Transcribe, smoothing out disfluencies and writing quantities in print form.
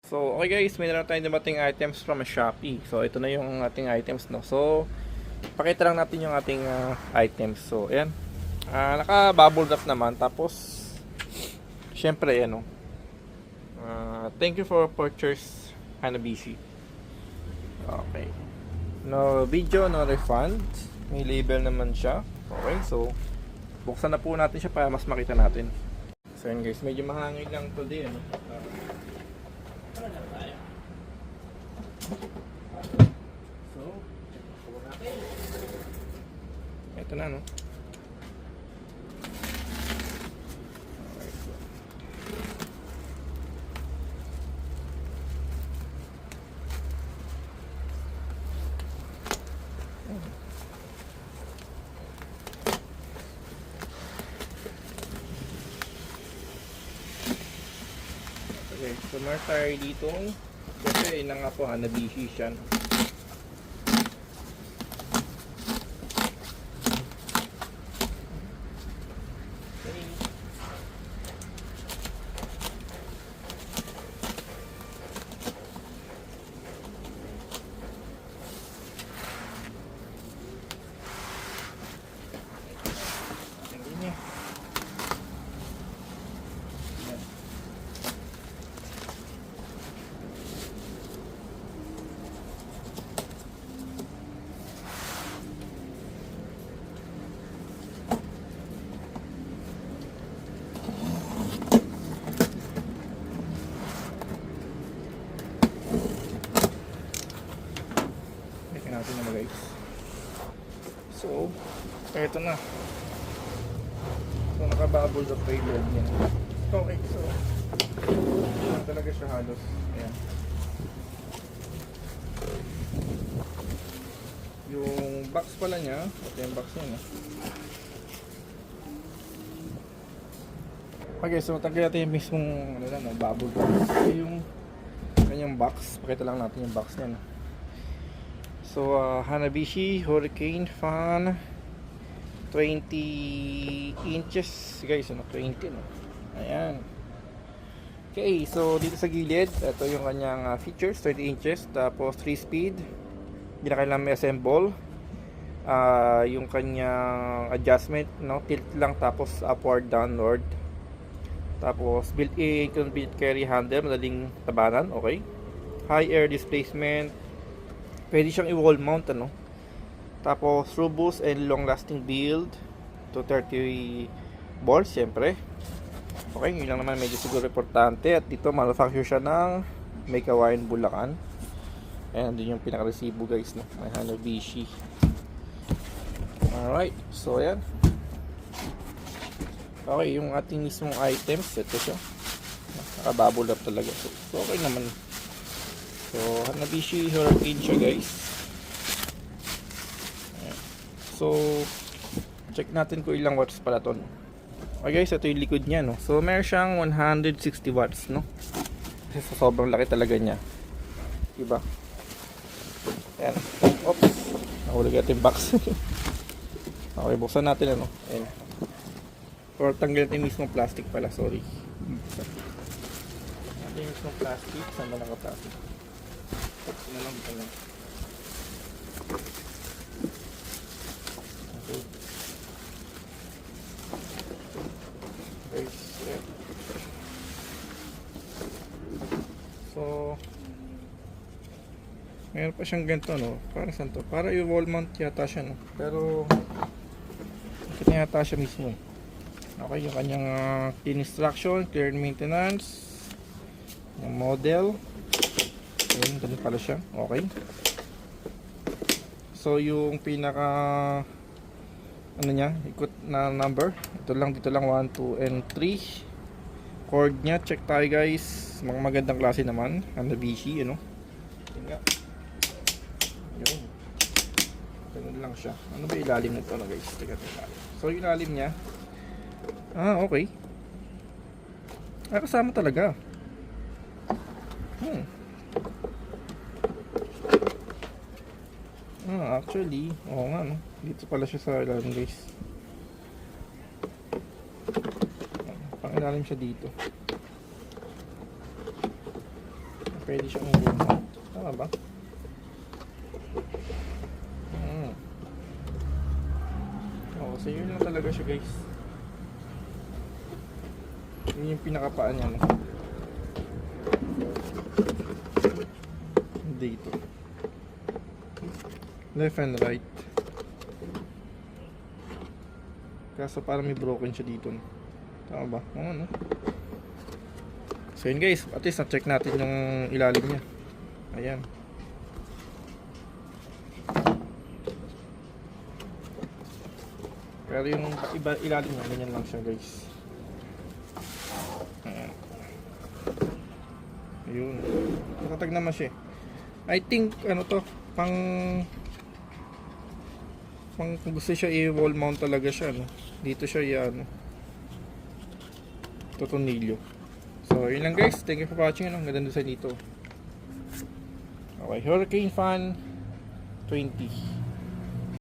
So, okay guys, may nalang tayong dumating items from Shopee. So, ito na yung ating items, no. So, pakita lang natin yung ating items. So, ayan. Naka-bubble wrap naman. Tapos, syempre, ano. Thank you for purchase, Hanabishi. Okay. No video, no refund. May label naman siya. Okay, so, buksan na po natin siya para mas makita natin. So, yun guys, medyo mahangin lang today, ano. So, ito na, no? Okay, so. Okay, so meron tayo dito. Kasi yun nga po, Hanabishi siya, no? Natin naman guys. So, eto na. So, nakabubble up pa yung loob niya. Okay, so yan talaga siya halos. Ayan. Yung box pala niya, ito yung box niya, no? Okay, so tagay natin yung mismong ano lang, no, bubble wrap. So, yung kanyang box, pakita lang natin yung box niya, no? So, Hanabishi Hurricane Fan 20 inches guys, ano, 20, no? Ayan. Okay, so dito sa gilid, ito yung kanyang features, 20 inches, tapos 3 speed, hindi na kailangan may assemble. Yung kanyang adjustment, no, tilt lang, tapos upward, downward. Tapos built-in convenient carry handle, madaling tabanan, okay. High air displacement, pwede siyang i-wall mount, ano. Tapos robust and long lasting build to 30 balls, syempre. Okay, yun lang naman medyo siguro importante. At dito manufacture siya ng May Kawayan, Bulacan. Ayan, dun yung pinaka-resibo guys, no? May Hanabishi. Alright, so ayan. Okay, yung ating mismong items, ito siya. Nakabubble up talaga. So okay naman. So, Hanabishi Hurricane siya guys. Ayan. So, check natin kung ilang watts pala to, no? Okay guys, ito yung likod niya, no? So, meron siyang 160 watts, no? Kasi sobrang laki talaga niya. Diba? Ayan. Oops. Nahulog natin yung box. Okay, buksan natin, ano? Ayan. Or tanggal natin yung mismong plastic pala, sorry. Natin yung mismong plastic. Saan ba naka-plastic? Ito lang ito lang. Okay. So, meron pa siyang ganito, no? Para saan to? Para yung wall mount yata siya, no? Pero ito yata siya mismo, eh. Okay, yung kanyang clean instruction, clear maintenance, yung model. Ayun, ganun pala siya. Okay. So, yung pinaka ano niya, ikot na number. Ito lang, dito lang 1, 2, and 3. Cord niya, check tayo guys. Mga magandang klase naman. Hanabishi, ano. Yun nga. Yun. Ganun lang siya. Ano ba ilalim nito, na guys? Teka. So, yung ilalim niya. Okay. Kasama talaga. Actually, oo nga, no? Dito pala siya sa ilalim guys. Pang ilalim siya dito. pwede siyang wall mount. Tama ba? So yun lang talaga siya guys. Yun yung pinakapaan niya, no? Dito left and right, kaso parang may broken siya dito, no? Tama ba? Oo, no? So yun guys, at least na-check natin yung ilalim niya. Ayan. Pero yung iba ilalim niya, ganyan lang siya guys. Ayan. Ayun. Nakatag naman siya. I think ano to, pang kung gusto siya i-wall mount talaga siya, no? Dito siya i-ano, tutunilyo. So yun lang guys, thank you for watching. Ang ganda design dito. Okay, Hurricane Fan 20.